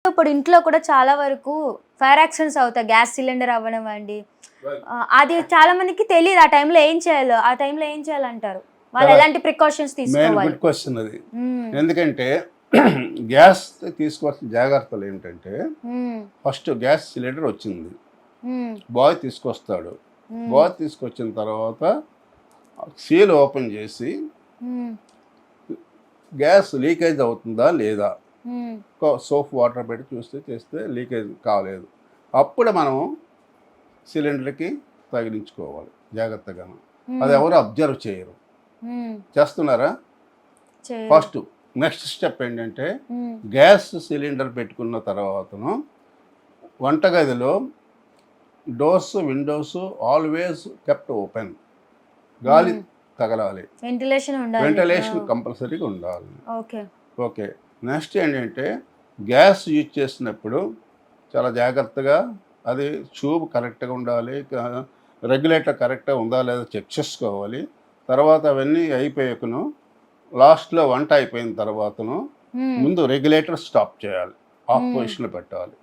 ఇప్పుడు ఇంట్లో కూడా చాలా వరకు ఫైర్ యాక్సిడెంట్స్ అవుతాయి, గ్యాస్ సిలిండర్ అవ్వడం అండి. అది చాలా మందికి తెలియదు ఆ టైంలో ఏం చేయాలో, ఆ టైంలో ఏం చేయాలంటారు, వాళ్ళు ఎలాంటి ప్రికాషన్స్ తీసుకోవాలి? గుడ్ క్వశ్చన్ అది. ఎందుకంటే గ్యాస్ తీసుకోవాల్సిన జాగ్రత్తలు ఏంటంటే, ఫస్ట్ గ్యాస్ సిలిండర్ వచ్చింది, బాయ్ తీసుకొస్తాడు. బాయ్ తీసుకొచ్చిన తర్వాత సీల్ ఓపెన్ చేసి గ్యాస్ లీకేజ్ అవుతుందా లేదా, సోప్ వాటర్ పెట్టి చేస్తే లీకేజ్ కాలేదు. అప్పుడు మనం సిలిండర్కి తగిలించుకోవాలి జాగ్రత్తగా. అది ఎవరు అబ్జర్వ్ చేయరు. చేస్తున్నారా? ఫస్ట్ నెక్స్ట్ స్టెప్ ఏంటంటే, గ్యాస్ సిలిండర్ పెట్టుకున్న తర్వాతను వంటగదిలో doors Windows always kept open, గాలి తగలాలి, వెంటిలేషన్ కంపల్సరీగా ఉండాలి. ఓకే. నెక్స్ట్ ఏంటంటే, గ్యాస్ యూజ్ చేసినప్పుడు చాలా జాగ్రత్తగా అది ట్యూబ్ కరెక్ట్గా ఉండాలి, రెగ్యులేటర్ కరెక్ట్గా ఉందా లేదా చెక్ చేసుకోవాలి. తర్వాత అవన్నీ అయిపోయాకను లాస్ట్లో వంట అయిపోయిన తర్వాతను ముందు రెగ్యులేటర్ స్టాప్ చేయాలి, ఆఫ్ పొజిషన్లో పెట్టాలి.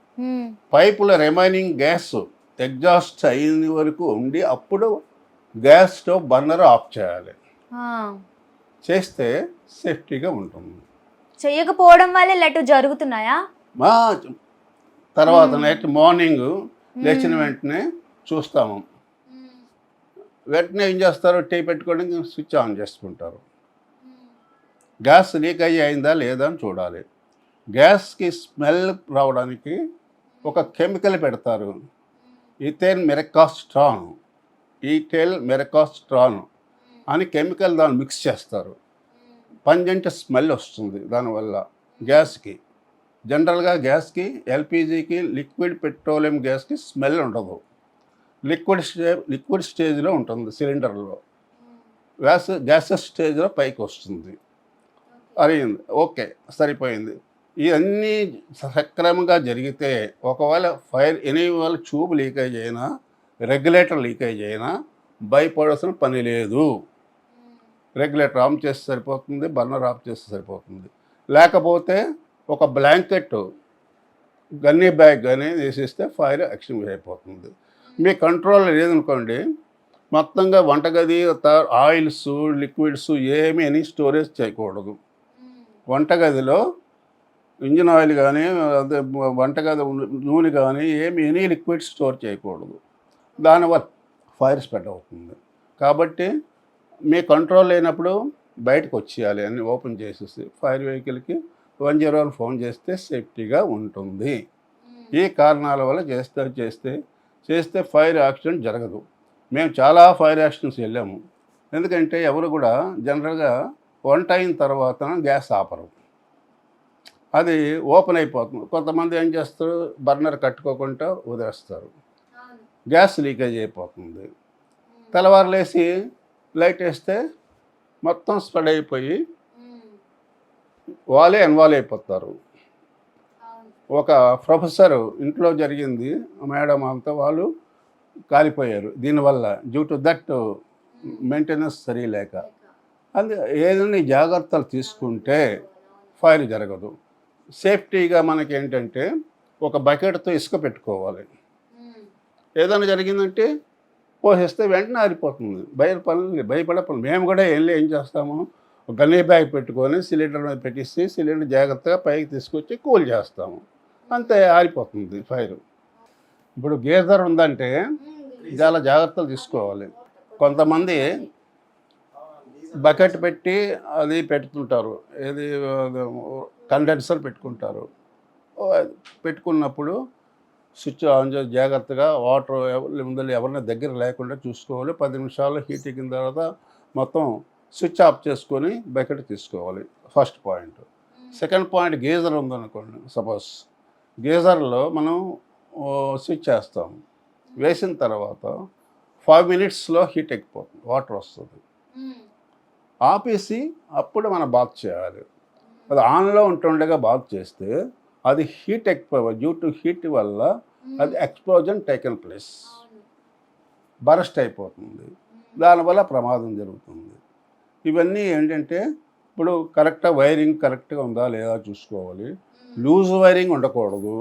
పైపుల రిమైనింగ్ గ్యాస్ ఎగ్జాస్ట్ అయిన వరకు ఉండి అప్పుడు గ్యాస్ స్టవ్ బర్నర్ ఆఫ్ చేయాలి. చేస్తే సేఫ్టీగా ఉంటుంది. చేయకపోవడం వల్ల ఇలాంటివి జరుగుతున్నాయా? తర్వాత నైట్ మార్నింగ్ లేచిన వెంటనే చూస్తాము, వెంటనే ఏం చేస్తారు, టీ పెట్టుకోవడానికి స్విచ్ ఆన్ చేసుకుంటారు. గ్యాస్ లీకేజ్ అయిందా లేదా అని చూడాలి. గ్యాస్కి స్మెల్ రావడానికి ఒక కెమికల్ పెడతారు, ఈథైల్ మెరకాస్ట్రాన్ అని కెమికల్ దాన్ని మిక్స్ చేస్తారు. పంజెంట్ స్మెల్ వస్తుంది దానివల్ల గ్యాస్కి. జనరల్గా గ్యాస్కి, ఎల్పిజికి, లిక్విడ్ పెట్రోలియం గ్యాస్కి స్మెల్ ఉండదు, లిక్విడ్ స్టేజ్లో ఉంటుంది సిలిండర్లో. గ్యాసెస్ స్టేజ్లో పైకి వస్తుంది. అయింది, ఓకే, సరిపోయింది. ఇవన్నీ సక్రమంగా జరిగితే ఒకవేళ ఎనీవేళ ట్యూబ్ లీకేజ్ అయినా, రెగ్యులేటర్ లీకేజ్ అయినా భయపడాల్సిన పని లేదు. రెగ్యులేటర్ ఆఫ్ చేస్తే సరిపోతుంది, బర్నర్ ఆఫ్ చేస్తే సరిపోతుంది. లేకపోతే ఒక బ్లాంకెట్, గన్నీ బ్యాగ్ కానీ వేసేస్తే ఫైర్ ఎక్స్టింగ్విష్ అయిపోతుంది. మీ కంట్రోల్ లేదనుకోండి, మొత్తంగా వంటగది ఆయిల్స్, లిక్విడ్స్ ఏమీ స్టోరేజ్ చేయకూడదు. వంటగదిలో ఇంజిన్ ఆయిల్ కానీ, అదే వంటగది నూనె కానీ ఎనీ లిక్విడ్ స్టోర్ చేయకూడదు. దానివల్ల ఫైర్ స్ప్రెడ్ అవుతుంది. కాబట్టి మీ కంట్రోల్ లేనప్పుడు బయటకు వచ్చేయాలి, అన్నీ ఓపెన్ చేసేసి ఫైర్ వెహికల్కి 101 ఫోన్ చేస్తే సేఫ్టీగా ఉంటుంది. ఈ కారణాల వల్ల చేస్తే ఫైర్ యాక్సిడెంట్ జరగదు. మేము చాలా ఫైర్ యాక్సిడెంట్స్ వెళ్ళాము. ఎందుకంటే ఎవరు కూడా జనరల్గా వంట అయిన తర్వాత గ్యాస్ ఆపరు, అది ఓపెన్ అయిపోతుంది. కొంతమంది ఏం చేస్తారు, బర్నర్ కట్టుకోకుండా వదిలేస్తారు, గ్యాస్ లీకేజ్ అయిపోతుంది. తెల్లవారులేసి లైట్ వేస్తే మొత్తం స్ప్రెడ్ అయిపోయి వాళ్ళే ఇన్వాల్వ్ అయిపోతారు. ఒక ప్రొఫెసర్ ఇంట్లో జరిగింది, మేడం అంతా వాళ్ళు కాలిపోయారు దీనివల్ల, డ్యూ టు దట్ మెయింటెనెన్స్ సరిలేక. ఏదైనా జాగ్రత్తలు తీసుకుంటే ఫైర్ జరగదు. సేఫ్టీగా మనకి ఏంటంటే ఒక బకెట్తో ఇసుక పెట్టుకోవాలి. ఏదైనా జరిగిందంటే పోసేస్తే వెంటనే ఆరిపోతుంది. భయపడే పనులు మేము కూడా ఏం చేస్తాము, ఒక గన్నీ బ్యాగ్ పెట్టుకొని సిలిండర్ మీద పెట్టిస్తే సిలిండర్ జాగ్రత్తగా పైకి తీసుకొచ్చి కూల్ చేస్తాము, అంతే, ఆరిపోతుంది ఫైర్. ఇప్పుడు గీజర్ ఉందంటే చాలా జాగ్రత్తలు తీసుకోవాలి. కొంతమంది బకెట్ పెట్టి అది పెట్టుకుంటారు, ఏది కండెన్సర్ పెట్టుకుంటారు. పెట్టుకున్నప్పుడు స్విచ్ ఆన్ చేసి జాగ్రత్తగా వాటర్ ముందు ఎవరైనా దగ్గర లేకుండా చూసుకోవాలి. 10 నిమిషాలు హీట్ ఎక్కిన తర్వాత మొత్తం స్విచ్ ఆఫ్ చేసుకొని బకెట్ తీసుకోవాలి, first point. Second point, geyser ఉందనుకోండి, సపోజ్ గీజర్లో మనం స్విచ్ వేస్తాం, వేసిన తర్వాత 5 మినిట్స్లో హీట్ ఎక్కిపోతుంది, వాటర్ వస్తుంది. ఆపేసి అప్పుడు మనం బాత్ చేయాలి. అది ఆన్లో ఉంటుండగా బాత్ చేస్తే అది హీట్ ఎక్కిపోయి, డ్యూ టు హీట్ వల్ల అది ఎక్స్ప్లోజన్ టేకెన్ ప్లేస్, బరస్ట్ అయిపోతుంది, దానివల్ల ప్రమాదం జరుగుతుంది. ఇవన్నీ ఏంటంటే ఇప్పుడు కరెక్ట్గా వైరింగ్ కరెక్ట్గా ఉందా లేదా చూసుకోవాలి. లూజ్ వైరింగ్ ఉండకూడదు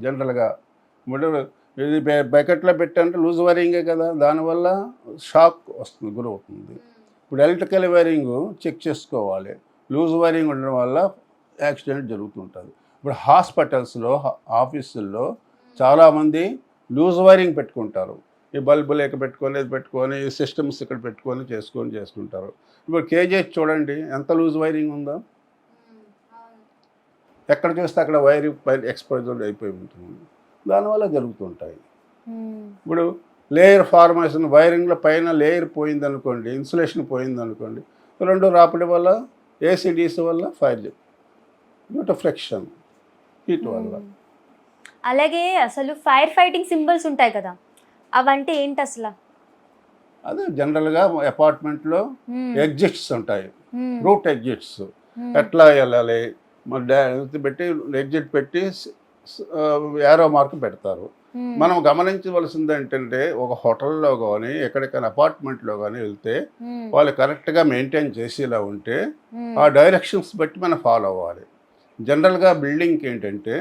జనరల్గా. ఇప్పుడు ఇది బకెట్లో పెట్టంటే లూజ్ వైరింగే కదా, దానివల్ల షాక్ వస్తుంది, గురవుతుంది. ఇప్పుడు ఎలక్ట్రికల్ వైరింగ్ చెక్ చేసుకోవాలి. లూజ్ వైరింగ్ ఉండడం వల్ల యాక్సిడెంట్ జరుగుతుంటుంది. ఇప్పుడు హాస్పిటల్స్లో, ఆఫీసుల్లో చాలామంది లూజ్ వైరింగ్ పెట్టుకుంటారు. ఈ బల్బులు ఇక్కడ పెట్టుకొని, ఇది పెట్టుకొని, ఈ సిస్టమ్స్ ఇక్కడ పెట్టుకొని చేసుకుంటారు. ఇప్పుడు కేజీహెచ్ చూడండి, ఎంత లూజ్ వైరింగ్ ఉందో. ఎక్కడ చూస్తే అక్కడ వైరింగ్ ఎక్స్పోజర్ అయిపోయి ఉంటుంది. దానివల్ల జరుగుతుంటాయి. ఇప్పుడు లేయర్ ఫార్మేషన్, వైరింగ్లో పైన లేయర్ పోయిందనుకోండి, ఇన్సులేషన్ పోయిందనుకోండి, రెండు రాపడి వల్ల, ఏసీడీసీ వల్ల fire due to friction, heat వల్ల. అలాగే అసలు ఫైర్ ఫైటింగ్ సింబల్స్ ఉంటాయి కదా, అవంటే ఏంటి అసలు? అదే జనరల్గా అపార్ట్మెంట్లో ఎగ్జిట్స్ ఉంటాయి, రూట్ ఎగ్జిట్స్. ఎట్లా వెళ్ళాలి, పెట్టి ఎగ్జిట్ పెట్టి యారో మార్క్ పెడతారు. మనం గమనించవలసింది ఏంటంటే, ఒక హోటల్లో కానీ ఎక్కడికైనా అపార్ట్మెంట్లో కానీ వెళ్తే వాళ్ళు కరెక్ట్గా మెయింటైన్ చేసేలా ఉంటే ఆ డైరెక్షన్స్ బట్టి మనం ఫాలో అవ్వాలి. జనరల్గా బిల్డింగ్కి ఏంటంటే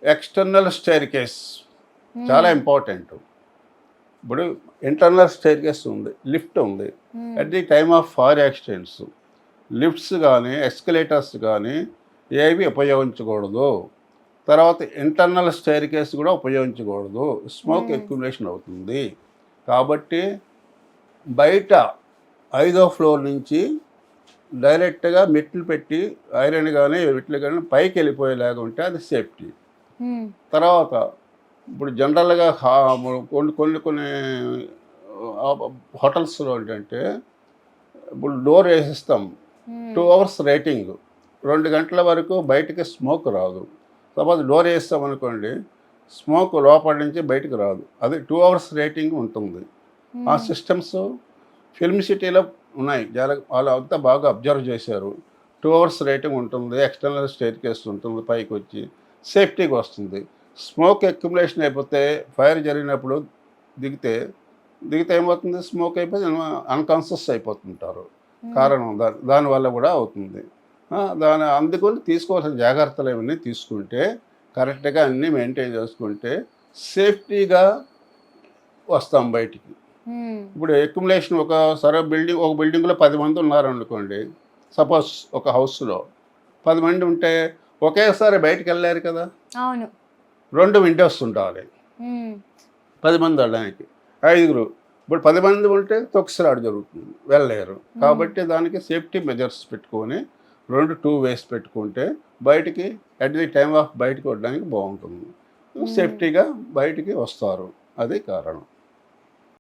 ఎక్స్టర్నల్ స్టైర్ కేస్ చాలా ఇంపార్టెంట్. ఇప్పుడు ఇంటర్నల్ స్టైర్ కేస్ ఉంది, లిఫ్ట్ ఉంది. At the time of fire accidents lifts కానీ ఎస్కలేటర్స్ కానీ ఏవి ఉపయోగించకూడదు. తర్వాత ఇంటర్నల్ స్టైర్ కేస్ కూడా ఉపయోగించకూడదు, స్మోక్ అక్యుములేషన్ అవుతుంది. కాబట్టి బయట 5వ ఫ్లోర్ నుంచి డైరెక్ట్గా మెట్లు పెట్టి ఐరన్ కానీ మెట్లు కానీ పైకి వెళ్ళిపోయేలాగా ఉంటే అది సేఫ్టీ. తర్వాత ఇప్పుడు జనరల్గా కొన్ని హోటల్స్లో ఏంటంటే, ఇప్పుడు డోర్ వేసిస్తాం, 2 hours రేటింగ్, 2 గంటల వరకు బయటికి స్మోక్ రాదు. సపోజ్ డోర్ వేస్తాం అనుకోండి, స్మోక్ లోపల నుంచి బయటకు రాదు. అది 2 hours రేటింగ్ ఉంటుంది. ఆ సిస్టమ్స్ ఫిల్మ్ సిటీలో ఉన్నాయి, వాళ్ళు అంతా బాగా అబ్జర్వ్ చేశారు. 2 hours రేటింగ్ ఉంటుంది, ఎక్స్టర్నల్ స్టైర్ కేస్ ఉంటుంది, పైకి వచ్చి సేఫ్టీగా వస్తుంది. స్మోక్ అక్యుములేషన్ అయిపోతే ఫైర్ జరిగినప్పుడు దిగితే ఏమవుతుంది, స్మోక్ అయిపోయి అన్కాన్షియస్ అయిపోతుంటారు. కారణం దానివల్ల కూడా అవుతుంది. అందుకని తీసుకోవాల్సిన జాగ్రత్తలు ఏమన్నీ తీసుకుంటే, కరెక్ట్గా అన్నీ మెయింటైన్ చేసుకుంటే సేఫ్టీగా వస్తాం బయటికి. ఇప్పుడు అక్యుములేషన్ ఒక బిల్డింగ్లో 10 మంది ఉన్నారు అనుకోండి, సపోజ్ ఒక హౌస్లో 10 మంది ఉంటే ఒకేసారి బయటికి వెళ్ళారు కదా. అవును, 2 విండోస్ ఉండాలి 10 మంది వెళ్ళడానికి. 5 ఇప్పుడు 10 మంది ఉంటే తొక్కిసలాట జరుగుతుంది, వెళ్ళలేరు. కాబట్టి దానికి సేఫ్టీ మెజర్స్ పెట్టుకొని 2 ways పెట్టుకుంటే బయటికి అట్ ది టైమ్ ఆఫ్ బయటికి వెళ్ళడానికి బాగుంటుంది. సేఫ్టీగా బయటికి వస్తారు, అది కారణం.